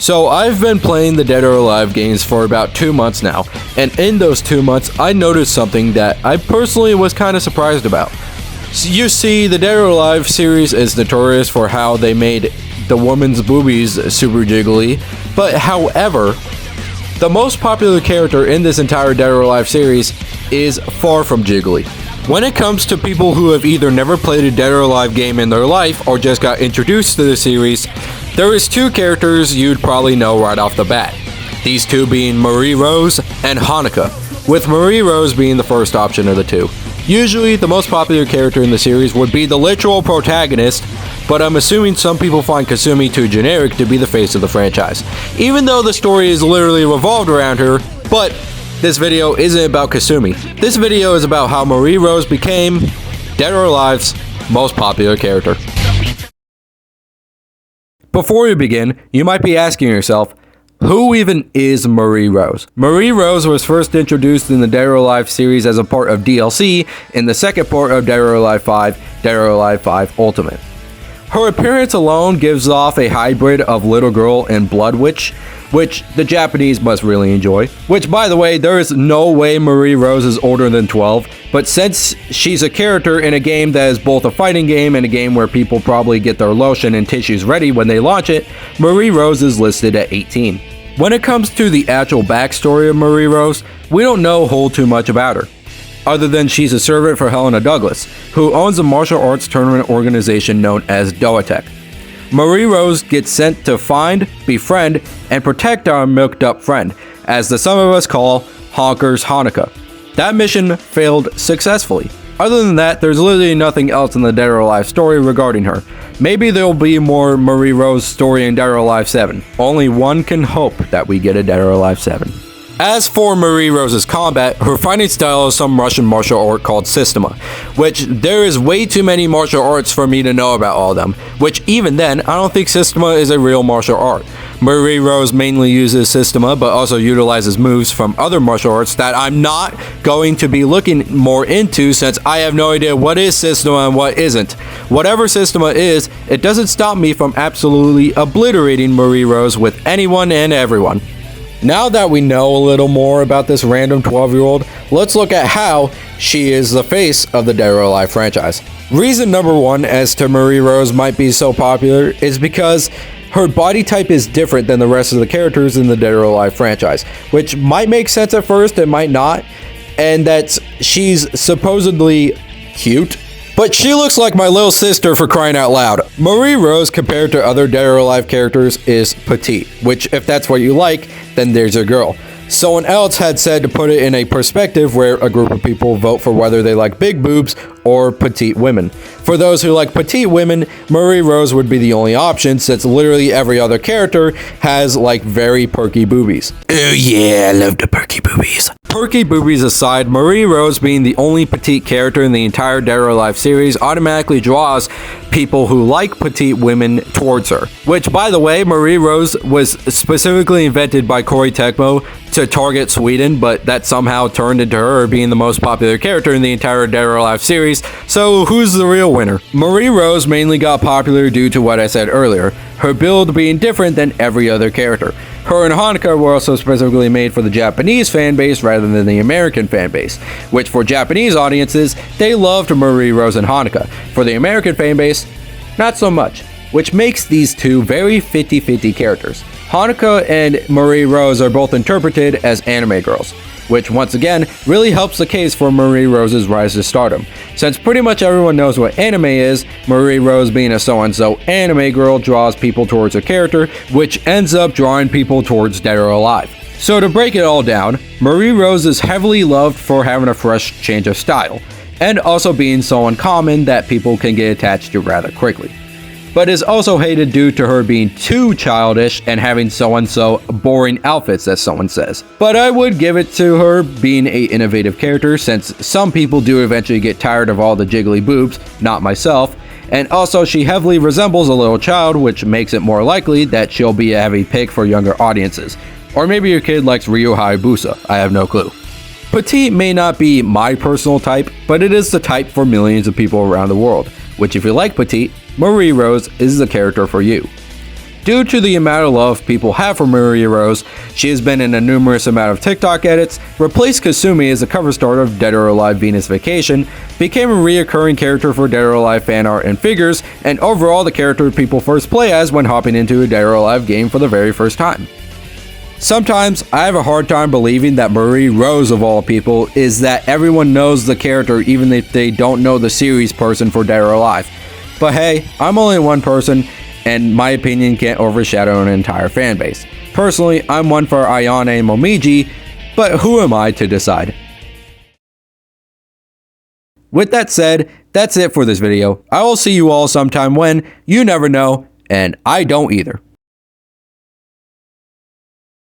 So I've been playing the Dead or Alive games for about 2 months now, and in those 2 months I noticed something that I personally was kind of surprised about. So you see, the Dead or Alive series is notorious for how they made the woman's boobies super jiggly, but however, the most popular character in this entire Dead or Alive series is far from jiggly. When it comes to people who have either never played a Dead or Alive game in their life or just got introduced to the series, there is 2 characters you'd probably know right off the bat. These 2 being Marie Rose and Hanukkah, with Marie Rose being the first option of the 2. Usually, the most popular character in the series would be the literal protagonist, but I'm assuming some people find Kasumi too generic to be the face of the franchise, even though the story is literally revolved around her. But this video isn't about Kasumi. This video is about how Marie Rose became Dead or Alive's most popular character. Before we begin, you might be asking yourself, who even is Marie Rose? Marie Rose was first introduced in the Dead or Alive series as a part of DLC in the second part of Dead or Alive 5, Dead or Alive 5 Ultimate. Her appearance alone gives off a hybrid of Little Girl and Blood Witch, which the Japanese must really enjoy. Which, by the way, there is no way Marie Rose is older than 12, but since she's a character in a game that is both a fighting game and a game where people probably get their lotion and tissues ready when they launch it, Marie Rose is listed at 18. When it comes to the actual backstory of Marie Rose, we don't know a whole too much about her, other than she's a servant for Helena Douglas, who owns a martial arts tournament organization known as Doatech. Marie Rose gets sent to find, befriend, and protect our milked up friend, as the some of us call Honkers Hanukkah. That mission failed successfully. Other than that, there's literally nothing else in the Dead or Alive story regarding her. Maybe there'll be more Marie Rose story in Dead or Alive 7. Only one can hope that we get a Dead or Alive 7. As for Marie Rose's combat, her fighting style is some Russian martial art called Systema, which there is way too many martial arts for me to know about all of them, which even then, I don't think Systema is a real martial art. Marie Rose mainly uses Systema, but also utilizes moves from other martial arts that I'm not going to be looking more into since I have no idea what is Systema and what isn't. Whatever Systema is, it doesn't stop me from absolutely obliterating Marie Rose with anyone and everyone. Now that we know a little more about this random 12-year-old, let's look at how she is the face of the Dead or Alive franchise. Reason number 1 as to Marie Rose might be so popular is because her body type is different than the rest of the characters in the Dead or Alive franchise, which might make sense at first, it might not, and that she's supposedly cute. But she looks like my little sister, for crying out loud. Marie Rose, compared to other Dead or Alive characters, is petite, which if that's what you like, then there's your girl. Someone else had said to put it in a perspective where a group of people vote for whether they like big boobs or petite women. For those who like petite women, Marie Rose would be the only option since literally every other character has like very perky boobies. Oh yeah, I love the perky boobies. Perky boobies aside, Marie Rose being the only petite character in the entire Dead or Alive series automatically draws people who like petite women towards her. Which, by the way, Marie Rose was specifically invented by Koei Tecmo to target Sweden, but that somehow turned into her being the most popular character in the entire Dead or Alive series, so who's the real winner? Marie Rose mainly got popular due to what I said earlier, her build being different than every other character. Her and Hanukkah were also specifically made for the Japanese fanbase rather than the American fanbase, which for Japanese audiences, they loved Marie Rose and Hanukkah. For the American fanbase, not so much, which makes these 2 very 50-50 characters. Hanukkah and Marie Rose are both interpreted as anime girls, which once again really helps the case for Marie Rose's rise to stardom. Since pretty much everyone knows what anime is, Marie Rose being a so-and-so anime girl draws people towards her character, which ends up drawing people towards Dead or Alive. So to break it all down, Marie Rose is heavily loved for having a fresh change of style, and also being so uncommon that people can get attached to rather quickly. But is also hated due to her being too childish and having so-and-so boring outfits, as someone says. But I would give it to her being an innovative character, since some people do eventually get tired of all the jiggly boobs, not myself, and also she heavily resembles a little child, which makes it more likely that she'll be a heavy pick for younger audiences. Or maybe your kid likes Ryu Hayabusa, I have no clue. Petite may not be my personal type, but it is the type for millions of people around the world, which if you like petite, Marie Rose is the character for you. Due to the amount of love people have for Maria Rose, she has been in a numerous amount of TikTok edits, replaced Kasumi as the cover star of Dead or Alive Venus Vacation, became a reoccurring character for Dead or Alive fan art and figures, and overall the character people first play as when hopping into a Dead or Alive game for the very first time. Sometimes I have a hard time believing that Marie Rose of all people is that everyone knows the character even if they don't know the series person for Dead or Alive. But hey, I'm only one person, and my opinion can't overshadow an entire fan base. Personally, I'm one for Ayane Momiji, but who am I to decide? With that said, that's it for this video. I will see you all sometime when, you never know, and I don't either.